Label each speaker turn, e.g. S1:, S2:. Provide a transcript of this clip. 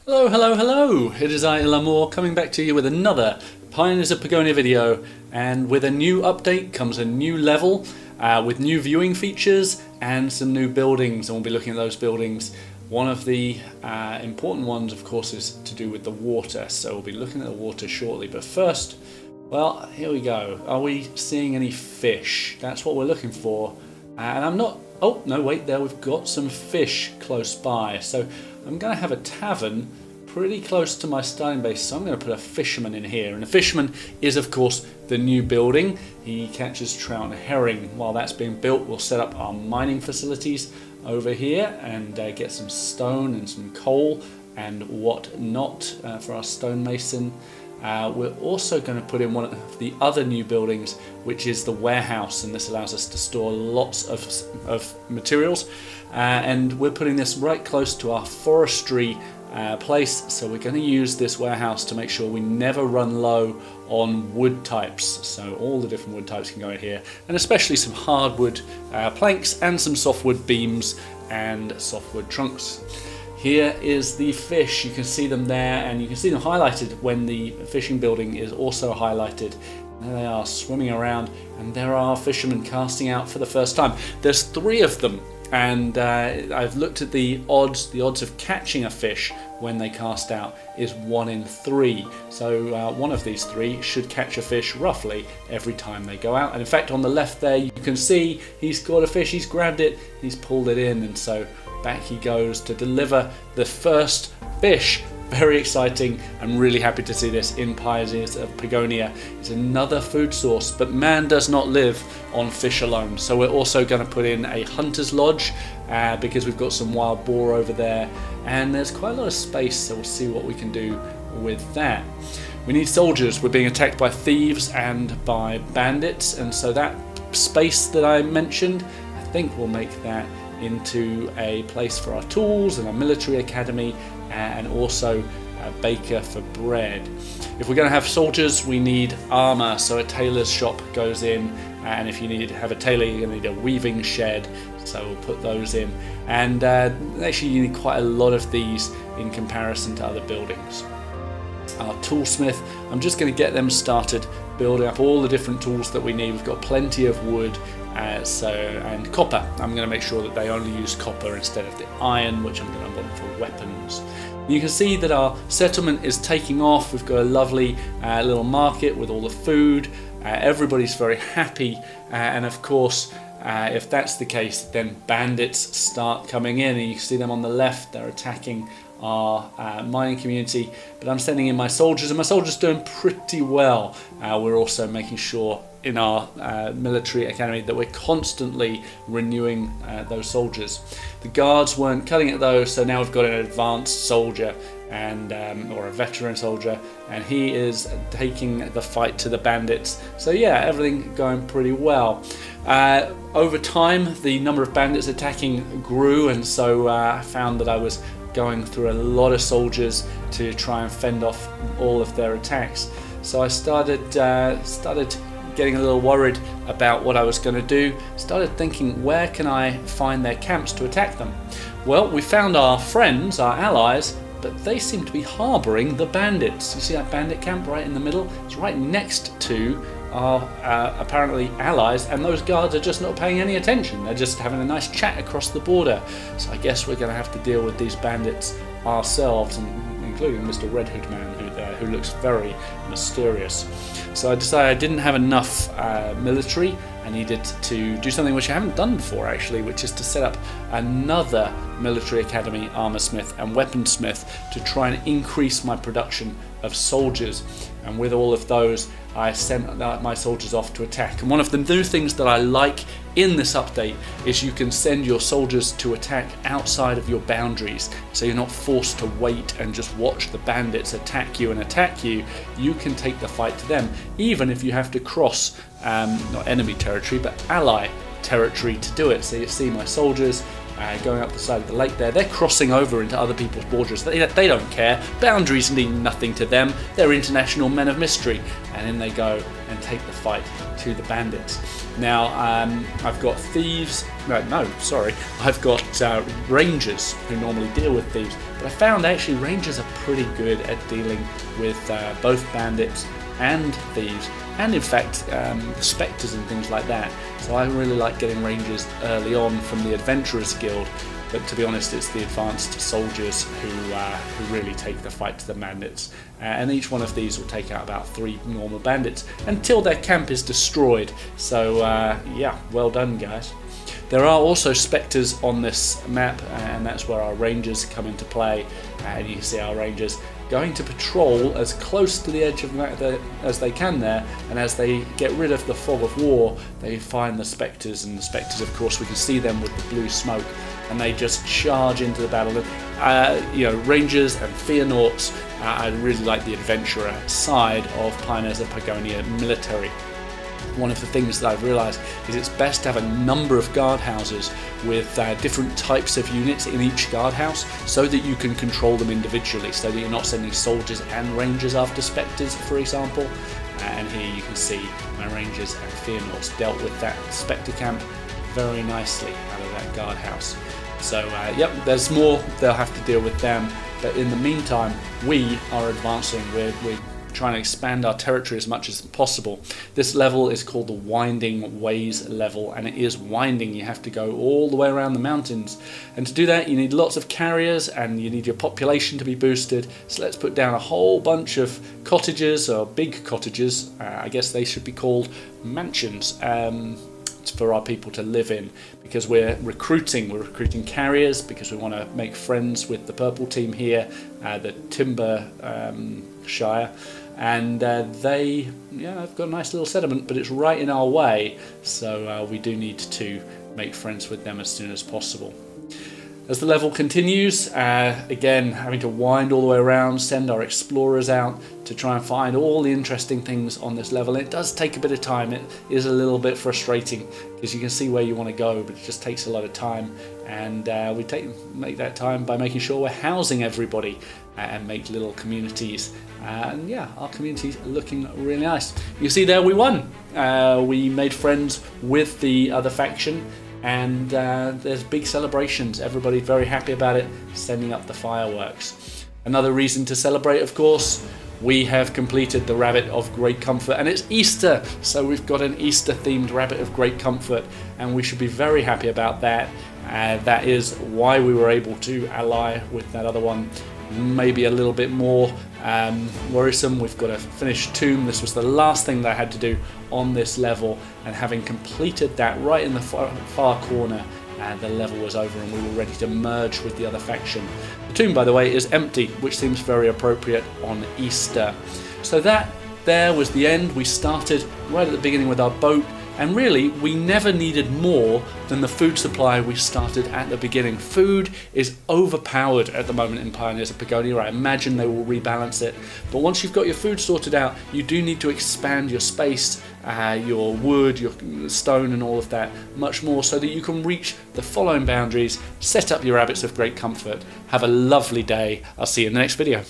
S1: Hello, hello, hello! It is I, Ihlamur, coming back to you with another Pioneers of Pagonia video, and with a new update comes a new level with new viewing features and some new buildings, and we'll be looking at those buildings. One of the important ones, of course, is to do with the water, so we'll be looking at the water shortly, but first, well, here we go. Are we seeing any fish? That's what we're looking for, and I'm not... Oh, no, wait, there we've got some fish close by, so I'm going to have a tavern pretty close to my starting base, so I'm going to put a fisherman in here. And a fisherman is, of course, the new building. He catches trout and herring. While that's being built, we'll set up our mining facilities over here and get some stone and some coal and what not for our stonemason. We're also going to put in one of the other new buildings, which is the warehouse, and this allows us to store lots of materials, and we're putting this right close to our forestry place, so we're going to use this warehouse to make sure we never run low on wood types. So all the different wood types can go in here, and especially some hardwood planks and some softwood beams and softwood trunks. Here is the fish. You can see them there, and you can see them highlighted when the fishing building is also highlighted. There they are swimming around, and there are fishermen casting out for the first time. There's 3 of them, and I've looked at the odds. The odds of catching a fish when they cast out is 1 in 3. So one of these 3 should catch a fish roughly every time they go out. And in fact, on the left there, you can see he's got a fish. He's grabbed it, he's pulled it in, and so back he goes to deliver the first fish. Very exciting. I'm really happy to see this in Pioneers of Pagonia. It's another food source, but man does not live on fish alone. So we're also going to put in a hunter's lodge because we've got some wild boar over there, and there's quite a lot of space, so we'll see what we can do with that. We need soldiers. We're being attacked by thieves and by bandits, and so that space that I mentioned, I think we'll make that into a place for our tools and a military academy, and also a baker for bread. If we're going to have soldiers, we need armor, so a tailor's shop goes in, and if you need to have a tailor, you're going to need a weaving shed, so we'll put those in. And actually you need quite a lot of these in comparison to other buildings. Our toolsmith, I'm just going to get them started building up all the different tools that we need. We've got plenty of wood, and copper. I'm going to make sure that they only use copper instead of the iron, which I'm going to want for weapons. You can see that our settlement is taking off. We've got a lovely little market with all the food. Everybody's very happy, and of course, if that's the case, then bandits start coming in, and you can see them on the left. They're attacking our mining community, but I'm sending in my soldiers, and my soldiers are doing pretty well. We're also making sure in our military academy that we're constantly renewing those soldiers. The guards weren't cutting it though, so now we've got an advanced soldier and or a veteran soldier, and he is taking the fight to the bandits. So yeah, everything going pretty well. Over time, the number of bandits attacking grew, and so I found that I was going through a lot of soldiers to try and fend off all of their attacks. So I started getting a little worried about what I was going to do. Started thinking, where can I find their camps to attack them? Well, we found our friends, our allies, but they seem to be harbouring the bandits. You see that bandit camp right in the middle? It's right next to our apparently allies, and those guards are just not paying any attention. They're just having a nice chat across the border. So I guess we're going to have to deal with these bandits ourselves, and including Mr. Red Hood Man, who looks very mysterious. So I decided I didn't have enough military. I needed to do something which I haven't done before actually, which is to set up another military academy, armorsmith and weaponsmith, to try and increase my production of soldiers. And with all of those, I sent my soldiers off to attack. And one of the new things that I like in this update is you can send your soldiers to attack outside of your boundaries, so you're not forced to wait and just watch the bandits attack you. You can take the fight to them, even if you have to cross not enemy territory but ally territory to do it. So you see my soldiers going up the side of the lake there. They're crossing over into other people's borders. They don't care. Boundaries mean nothing to them. They're international men of mystery. And in they go and take the fight to the bandits. Now, I've got thieves. I've got rangers who normally deal with thieves. But I found actually rangers are pretty good at dealing with both bandits and thieves, and in fact spectres and things like that. So I really like getting rangers early on from the Adventurers Guild, but to be honest, it's the advanced soldiers who really take the fight to the bandits, and each one of these will take out about 3 normal bandits until their camp is destroyed. So yeah, well done guys. There are also spectres on this map, and that's where our rangers come into play, and you can see our rangers going to patrol as close to the edge of the map as they can there, and as they get rid of the fog of war, they find the spectres, and the spectres, of course, we can see them with the blue smoke, and they just charge into the battle. Rangers and Fearnaughts, I really like the adventurer side of Pioneers of Pagonia military. One of the things that I've realised is it's best to have a number of guardhouses with different types of units in each guardhouse, so that you can control them individually, so that you're not sending soldiers and rangers after spectres, for example. And here you can see my rangers and Fearnaughts dealt with that spectre camp very nicely out of that guardhouse. So yep, there's more they'll have to deal with them, but in the meantime we are advancing. We're trying to expand our territory as much as possible. This level is called the Winding Ways level, and it is winding. You have to go all the way around the mountains, and to do that you need lots of carriers and you need your population to be boosted. So let's put down a whole bunch of cottages, or big cottages, I guess they should be called mansions, for our people to live in, because we're recruiting carriers, because we want to make friends with the purple team here, the Timber Shire, and they've got a nice little settlement, but it's right in our way, so we do need to make friends with them as soon as possible. As the level continues, again having to wind all the way around, send our explorers out to try and find all the interesting things on this level. It does take a bit of time. It is a little bit frustrating because you can see where you want to go, but it just takes a lot of time, and we make that time by making sure we're housing everybody and make little communities. And yeah, our community's looking really nice. You see there, we won. We made friends with the other faction, and there's big celebrations. Everybody's very happy about it, sending up the fireworks. Another reason to celebrate, of course, we have completed the Rabbit of Great Comfort, and it's Easter, so we've got an Easter themed Rabbit of Great Comfort, and we should be very happy about that. That is why we were able to ally with that other one. Maybe a little bit more worrisome, we've got a finished tomb. This was the last thing that I had to do on this level, and having completed that right in the far corner, the level was over and we were ready to merge with the other faction. The tomb, by the way, is empty, which seems very appropriate on Easter. So that there was the end. We started right at the beginning with our boat, and really we never needed more than the food supply we started at the beginning. Food is overpowered at the moment in Pioneers of Pagonia. I imagine they will rebalance it, but once you've got your food sorted out, you do need to expand your space, your wood, your stone and all of that much more, so that you can reach the following boundaries, set up your Rabbits of Great Comfort. Have a lovely day. I'll see you in the next video.